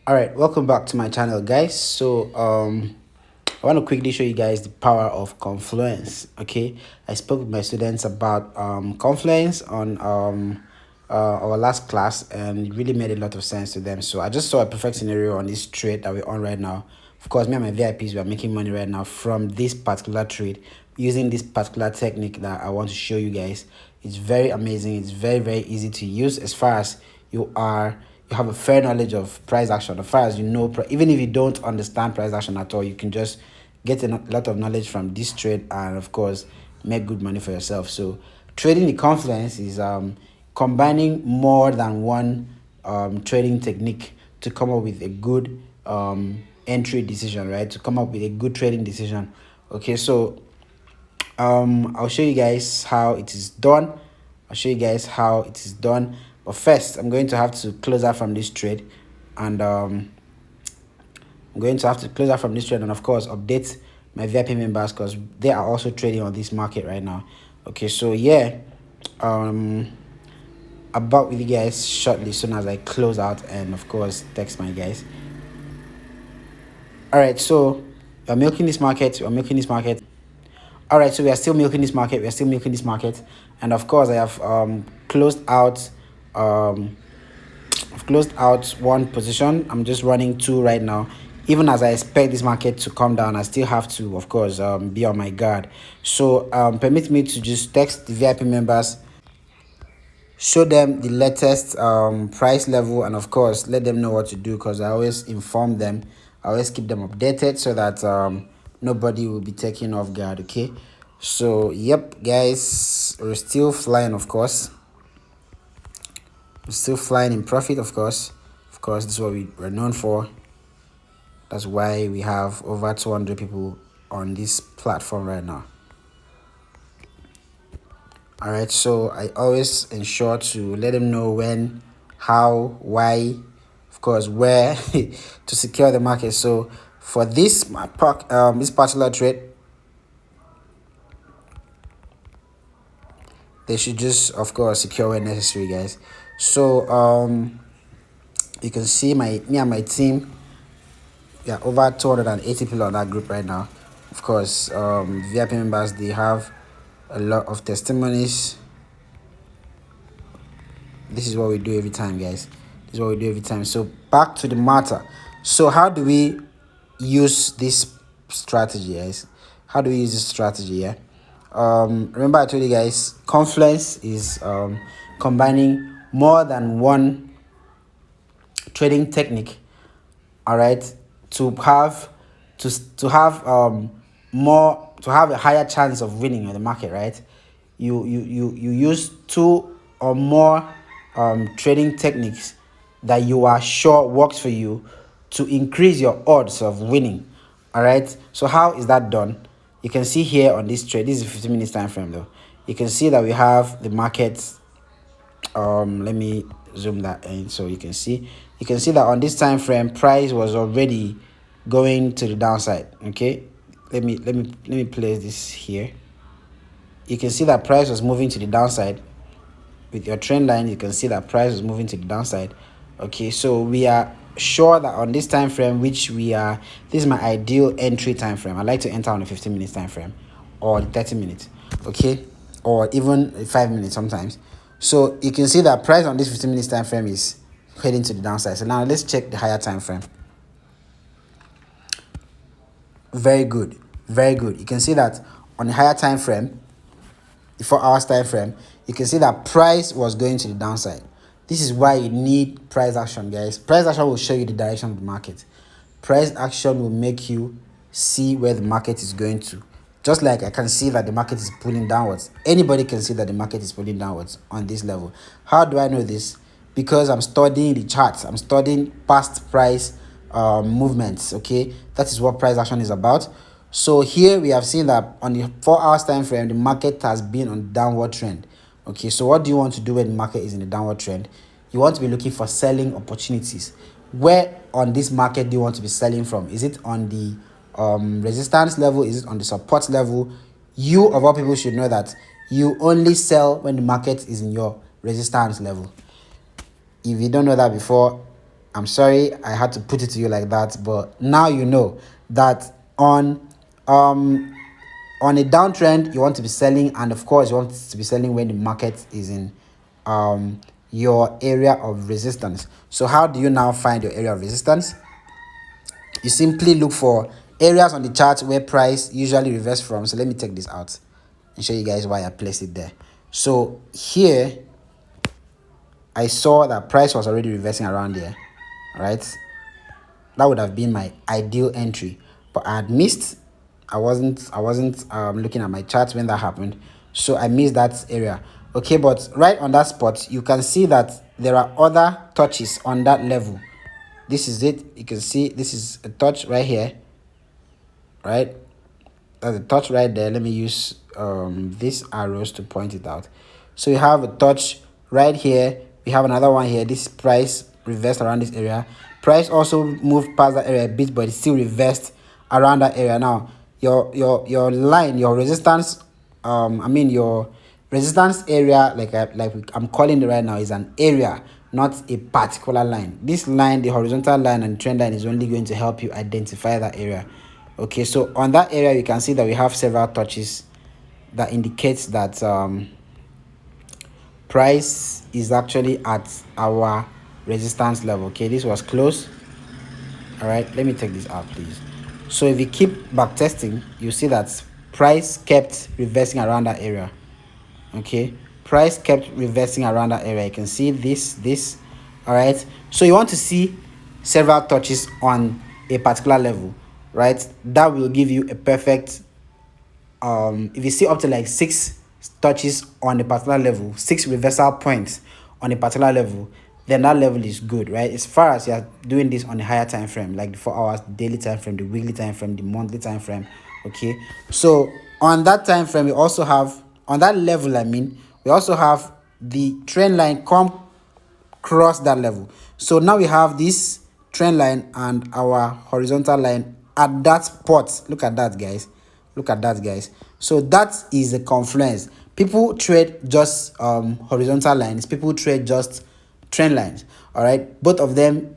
All right, welcome back to my channel, guys. I want to quickly show you guys the power of confluence. Okay, I spoke with my students about confluence on our last class, and it really made a lot of sense to them. So I just saw a perfect scenario on this trade that we're on right now. Of course, me and my VIPs, we are making money right now from this particular trade using this particular technique that I want to show you guys. It's very amazing. It's very easy to use as far as you have a fair knowledge of price action. As far as you know, even if you don't understand price action at all, you can just get a lot of knowledge from this trade and of course make good money for yourself. So trading the confluence is combining more than one trading technique to come up with a good entry decision, right? To come up with a good trading decision. Okay, so I'll show you guys how it is done. I'll show you guys how it is done. But first, I'm going to have to close out from this trade, and I'm going to have to close out from this trade, and of course update my VIP members because they are also trading on this market right now. Okay, so yeah, about with you guys shortly soon as I close out, and of course text my guys. All right, so we're milking this market. We're milking this market. All right, so we are still milking this market. We are still milking this market, and of course I have closed out I've closed out one position. I'm just running two right now. Even as I expect this market to come down, I still have to, of course, be on my guard. So permit me to just text the VIP members, show them the latest price level, and of course let them know what to do because I always inform them. I always keep them updated so that nobody will be taken off guard. Okay, so yep, guys, we're still flying, of course. We're still flying in profit, of course. Of course, this is what we're known for. That's why we have over 200 people on this platform right now. All right, so I always ensure to let them know when, how, why, of course, where to secure the market. So for this this particular trade, they should just, of course, secure where necessary, guys. So you can see me and my team. Yeah, over 280 people on that group right now. Of course, VIP members, they have a lot of testimonies. This is what we do every time, guys. This is what we do every time. So back to the matter. So how do we use this strategy, guys? How do we use this strategy? Yeah. Remember I told you guys, confluence is combining more than one trading technique. All right, to have to have more to have a higher chance of winning in the market, right? You use two or more trading techniques that you are sure works for you to increase your odds of winning. All right, so how is that done? You can see here on this trade, this is a 15 minutes time frame though. You can see that we have the market. Let me zoom that in so you can see that on this time frame price was already going to the downside. Okay, let me place this here. You can see that price was moving to the downside. With your trend line, you can see that price was moving to the downside. Okay, so we are sure that on this time frame, this is my ideal entry time frame. I like to enter on a 15 minutes time frame or 30 minutes, okay, or even 5 minutes sometimes. So you can see that price on this 15 minutes time frame is heading to the downside. So now let's check the higher time frame. Very good, very good. You can see that on the higher time frame, the 4 hours time frame, you can see that price was going to the downside. This is why you need price action, guys. Price action will show you the direction of the market. Price action will make you see where the market is going to. Just like I can see that the market is pulling downwards. Anybody can see that the market is pulling downwards on this level. How do I know this? Because I'm studying the charts. I'm studying past price movements. Okay, that is what price action is about. So here we have seen that on the 4 hours time frame, the market has been on downward trend. Okay, so what do you want to do when the market is in a downward trend? You want to be looking for selling opportunities. Where on this market do you want to be selling from? Is it on the resistance level? Is it on the support level? You of all people should know that you only sell when the market is in your resistance level. If you don't know that before, I'm sorry I had to put it to you like that, but now you know that um on a downtrend you want to be selling, and of course you want to be selling when the market is in your area of resistance. So how do you now find your area of resistance? You simply look for areas on the chart where price usually reverse from. So let me take this out and show you guys why I placed it there. So here I saw that price was already reversing around here, right? That would have been my ideal entry, but I had missed. I wasn't looking at my charts when that happened, so I missed that area. Okay, but right on that spot you can see that there are other touches on that level. This is it. You can see this is a touch right here, right? That's a touch right there. Let me use these arrows to point it out. So you have a touch right here. We have another one here. This price reversed around this area. Price also moved past that area a bit, but it still reversed around that area. Now your line, your resistance, your resistance area, I'm calling it right now, is an area, not a particular line. This line, the horizontal line and trend line, is only going to help you identify that area. Okay, so on that area you can see that we have several touches that indicates that price is actually at our resistance level. Okay, this was close. All right, let me take this out, please. So if you keep back testing, you see that price kept reversing around that area. Okay, price kept reversing around that area. You can see this. All right, so you want to see several touches on a particular level, right? That will give you a perfect if you see up to like 6 touches on a particular level, 6 reversal points on a particular level, then that level is good, right? As far as you are doing this on a higher time frame, like the 4 hours, the daily time frame, the weekly time frame, the monthly time frame. Okay, so on that time frame we also have, on that level we also have the trend line come cross that level. So now we have this trend line and our horizontal line at that spot. Look at that, guys. Look at that, guys. So that is a confluence. People trade just horizontal lines, people trade just trend lines. All right, both of them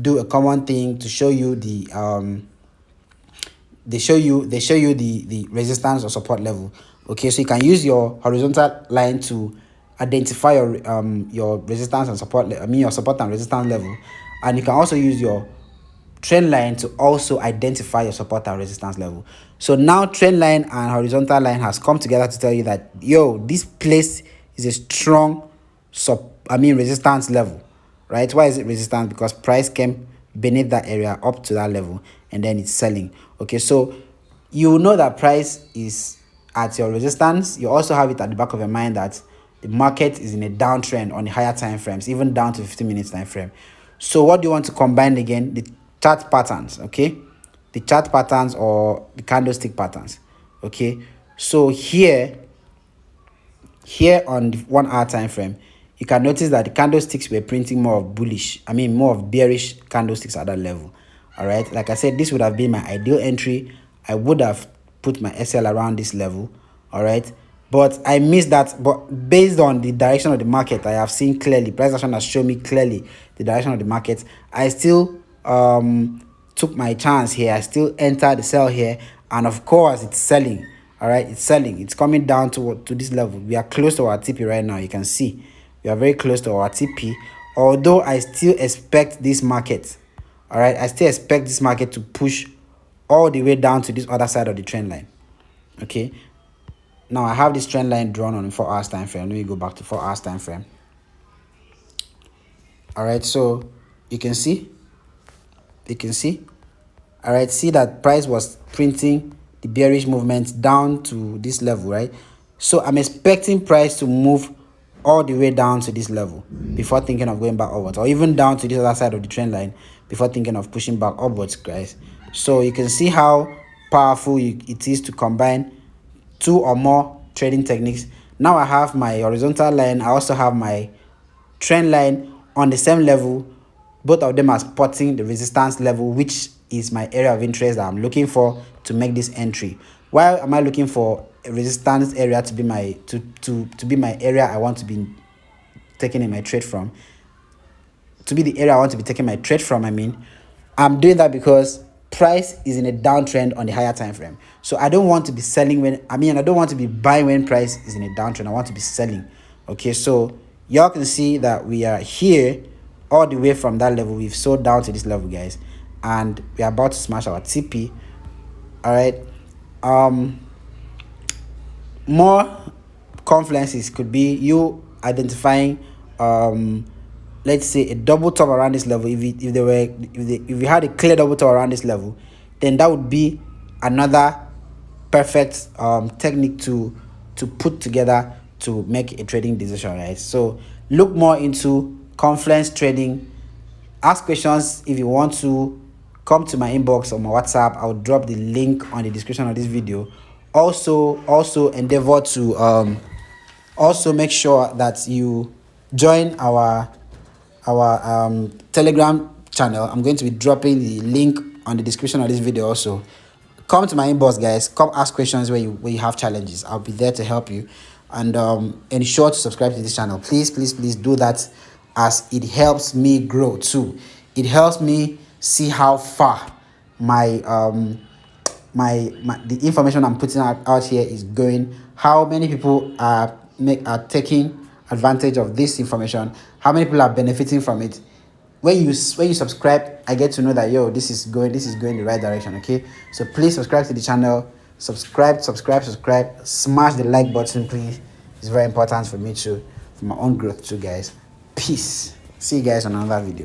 do a common thing to show you the they show you the resistance or support level. Okay, so you can use your horizontal line to identify your resistance and support your support and resistance level, and you can also use your trend line to also identify your support and resistance level. So now trend line and horizontal line has come together to tell you that, yo, this place is a strong resistance level, right? Why is it resistance? Because price came beneath that area up to that level and then it's selling. Okay, so you know that price is at your resistance. You also have it at the back of your mind that the market is in a downtrend on the higher time frames, even down to 15 minutes time frame. So what do you want to combine again? The chart patterns. Okay, the chart patterns or the candlestick patterns. Okay, so here on the 1 hour time frame, you can notice that the candlesticks were printing more of bearish candlesticks at that level. All right, like I said, this would have been my ideal entry. I would have put my SL around this level. All right, but I missed that. But based on the direction of the market, I have seen clearly, price action has shown me clearly the direction of the market. I still took my chance here. I still entered the sell here, and of course it's selling. All right, it's selling. It's coming down to this level. We are close to our TP right now. You can see we are very close to our TP, although I still expect this market, all right, I still expect this market to push all the way down to this other side of the trend line. Okay, now I have this trend line drawn on 4 hours time frame. Let me go back to 4 hours time frame. All right, so you can see all right, see that price was printing the bearish movement down to this level, right? So I'm expecting price to move all the way down to this level before thinking of going back upwards, or even down to this other side of the trend line before thinking of pushing back upwards, guys. So you can see how powerful it is to combine 2 or more trading techniques. Now I have my horizontal line, I also have my trend line on the same level. Both of them are spotting the resistance level, which is my area of interest that I'm looking for to make this entry. Why am I looking for a resistance area to be my to be my area I want to be taking in my trade from? to be the area I want to be taking my trade from. I mean, I'm doing that because price is in a downtrend on the higher time frame. So I don't want to be selling I don't want to be buying when price is in a downtrend. I want to be selling. Okay, so y'all can see that we are here all the way from that level. We've sold down to this level, guys, and we are about to smash our TP. All right. More confluences could be you identifying let's say a double top around this level. If we had a clear double top around this level, then that would be another perfect technique to put together to make a trading decision, right? So look more into confluence trading. Ask questions if you want to. Come to my inbox or my WhatsApp. I'll drop the link on the description of this video. Also endeavor to also make sure that you join our Telegram channel. I'm going to be dropping the link on the description of this video. Also come to my inbox, guys. Come ask questions where you have challenges. I'll be there to help you. And ensure to subscribe to this channel. Please do that, as it helps me grow too. It helps me see how far my the information I'm putting out here is going, how many people are taking advantage of this information, how many people are benefiting from it. When you subscribe, I get to know that this is going the right direction. Okay, so please subscribe to the channel. Subscribe, smash the like button, please. It's very important for me too, for my own growth too, guys. Peace. See you guys on another video.